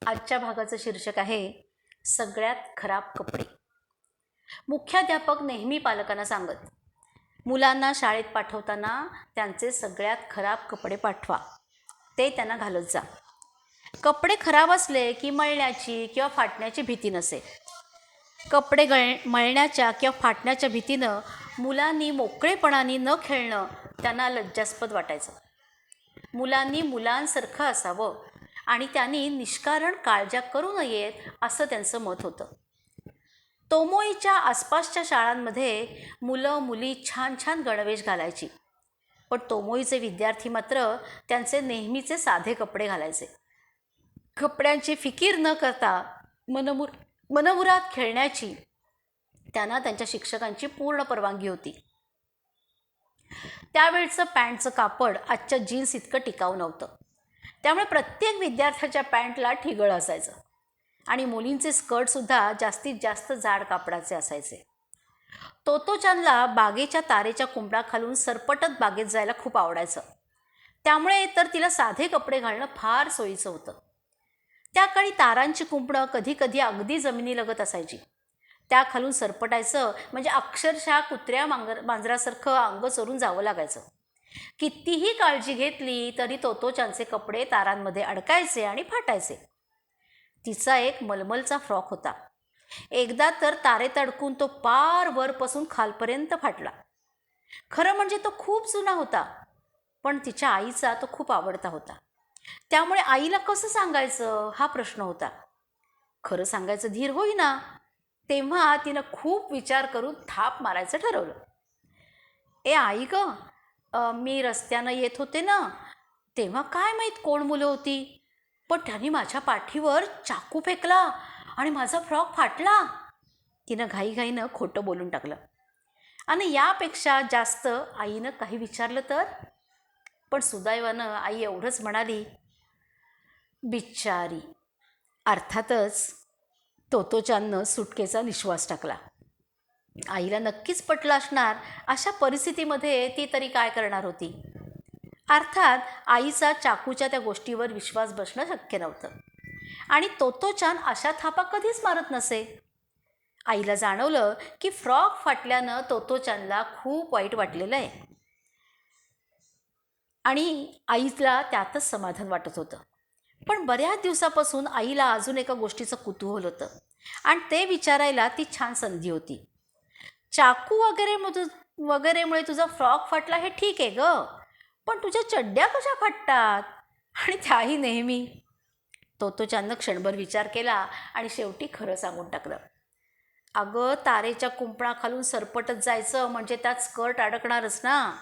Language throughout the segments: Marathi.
आजच्या भागाचं शीर्षक आहे सगळ्यात खराब कपडे. मुख्याध्यापक नेहमी पालकांना सांगत, मुलांना शाळेत पाठवताना त्यांचे सगळ्यात खराब कपडे पाठवा, ते त्यांना घालत जा. कपडे खराब असले की मळण्याची किंवा फाटण्याची भीती नसे. कपडे मळण्याच्या किंवा फाटण्याच्या भीतीनं मुलांनी मोकळेपणाने न खेळणं त्यांना लज्जास्पद वाटायचं. मुलांनी मुलांसारखं असावं आणि त्यांनी निष्कारण काळज्या करू नयेत असं त्यांचं मत होतं. तोमोईच्या आसपासच्या शाळांमध्ये मुलं मुली छान छान गणवेश घालायची, पण तोमोईचे विद्यार्थी मात्र त्यांचे नेहमीचे साधे कपडे घालायचे. कपड्यांची फिकीर न करता मनमुराद खेळण्याची त्यांना त्यांच्या शिक्षकांची पूर्ण परवानगी होती. त्यावेळचं पॅन्टचं कापड आजच्या जीन्स इतकं टिकाऊ नव्हतं, त्यामुळे प्रत्येक विद्यार्थ्याच्या पॅन्टला ठिगळ असायचं आणि मुलींचे स्कर्टसुद्धा जास्तीत जास्त जाड कापडाचे असायचे. तोतोचानला बागेच्या तारेच्या कुंपणाखालून सरपटत बागेत जायला खूप आवडायचं, त्यामुळे तर तिला साधे कपडे घालणं फार सोयीचं होतं. त्या काळी तारांची कुंपणं कधी कधी अगदी जमिनीलगत असायची. त्याखालून सरपटायचं म्हणजे अक्षरशः कुत्र्या मांजरासारखं अंग चोरून जावं लागायचं. कितीही काळजी घेतली तरी तोतोचानचे कपडे तारांमध्ये अडकायचे आणि फाटायचे. तिचा एक मलमलचा फ्रॉक होता. एकदा तर तारेत अडकून तो पार वरपासून खालपर्यंत फाटला. खरं म्हणजे तो खूप जुना होता, पण तिच्या आईचा तो खूप आवडता होता. त्यामुळे आईला कसं सांगायचं हा प्रश्न होता. खरं सांगायचं धीर होईना. तेव्हा तिनं खूप विचार करून थाप मारायचं ठरवलं. ए आई ग, मी रस्त्यानं येत होते ना, तेव्हा काय माहीत कोण मुलं होती, पण त्यांनी माझ्या पाठीवर चाकू फेकला आणि माझा फ्रॉक फाटला. तिनं घाईघाईनं खोटं बोलून टाकलं. आणि यापेक्षा जास्त आईनं काही विचारलं तर? पण सुदैवानं आई एवढंच म्हणाली, बिचारी. अर्थातच तोतोचाननं सुटकेचा निश्वास टाकला. आईला नक्कीच पटलं असणार. अशा परिस्थितीमध्ये ती तरी काय करणार होती. अर्थात आईचा चाकूच्या त्या गोष्टीवर विश्वास बसणं शक्य नव्हतं आणि तोतोचान अशा थापा कधीच मारत नसे. आईला जाणवलं की फ्रॉक फाटल्यानं तोतोचानला खूप वाईट वाटलेलं आहे आणि आईला त्यातच समाधान वाटत होतं. पण बऱ्याच दिवसापासून आईला अजून एका गोष्टीचं कुतूहल होतं आणि ते विचारायला ती छान संधी होती. चाकू वगैरेमुळे तुझा फ्रॉक फाटला हे ठीक आहे ग, पण तुझ्या चड्ड्या कशा फाटतात, आणि त्याही नेहमी? तोतोचाननं क्षणभर विचार केला आणि शेवटी खरं सांगून टाकलं. अगं, तारेच्या कुंपणाखालून सरपटत जायचं म्हणजे त्यात स्कर्ट अडकणारच ना,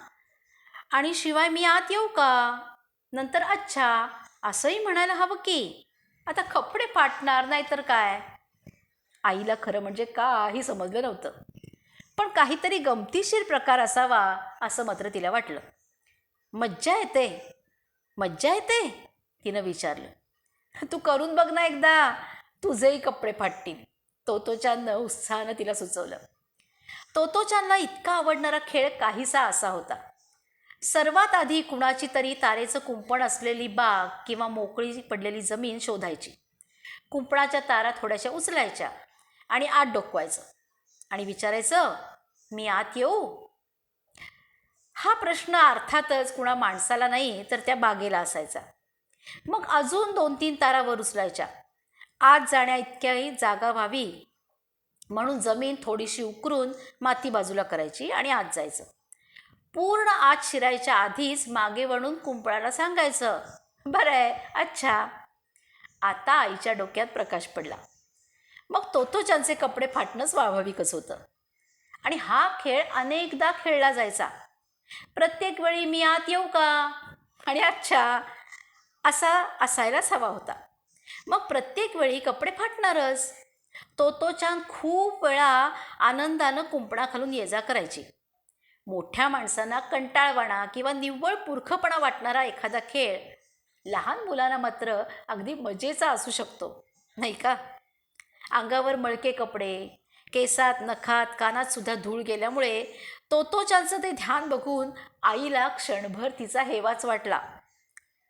आणि शिवाय मी आत येऊ का? नंतर अच्छा असंही म्हणायला हवं की. आता कपडे फाटणार नाही तर काय. आईला खरं म्हणजे काही समजलं नव्हतं, पण काहीतरी गमतीशीर प्रकार असावा असं मात्र तिला वाटलं. मज्जा येते मज्जा येते तिनं विचारलं. तू करून बघ ना एकदा, तुझेही कपडे फाटतील, तोतोचाननं उत्साहानं तिला सुचवलं. तोतोचानला इतका आवडणारा खेळ काहीसा असा होता. सर्वात आधी कुणाची तरी तारेचं कुंपण असलेली बाग किंवा मोकळी पडलेली जमीन शोधायची. कुंपणाच्या तारा थोड्याशा उचलायच्या आणि आत डोकवायचं आणि विचारायचं, मी आत येऊ? हा प्रश्न अर्थातच कुणा माणसाला नाही तर त्या बागेला असायचा. मग अजून 2-3 तारा वर उचलायच्या. आत जाण्या इतक्याही जागा व्हावी म्हणून जमीन थोडीशी उकरून माती बाजूला करायची आणि आत जायचं. पूर्ण आत शिरायच्या आधीच मागे वळून कुंपणाला सांगायचं, बरं आहे, अच्छा. आता आईच्या डोक्यात प्रकाश पडला. मग तोतोचानचे कपडे फाटणं स्वाभाविकच होतं आणि हा खेळ अनेकदा खेळला जायचा. प्रत्येक वेळी मी आत येऊ का आणि अच्छा असा असायलाच हवा होता. मग प्रत्येक वेळी कपडे फाटणारच. तोतोचान खूप वेळा आनंदानं कुंपणाखालून ये जा करायची. मोठ्या माणसांना कंटाळवाणा किंवा निव्वळ पुरखपणा वाटणारा एखादा खेळ लहान मुलांना मात्र अगदी मजेचा असू शकतो, नाही का? अंगावर मळके कपडे, केसात नखात कानात सुद्धा धूळ गेल्यामुळे तोतोचानचं ते ध्यान बघून आईला क्षणभर तिचा हेवाच वाटला.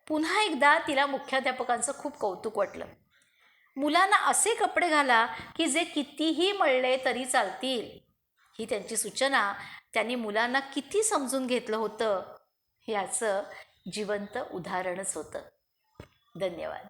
पुन्हा एकदा तिला मुख्याध्यापकांचं खूप कौतुक वाटलं. मुलांना असे कपडे घाला की जे कितीही मळले तरी चालतील. ही त्यांची सूचना त्यांनी मुलांना किती समजून घेतलं होतं याचं जिवंत उदाहरणच होतं. धन्यवाद.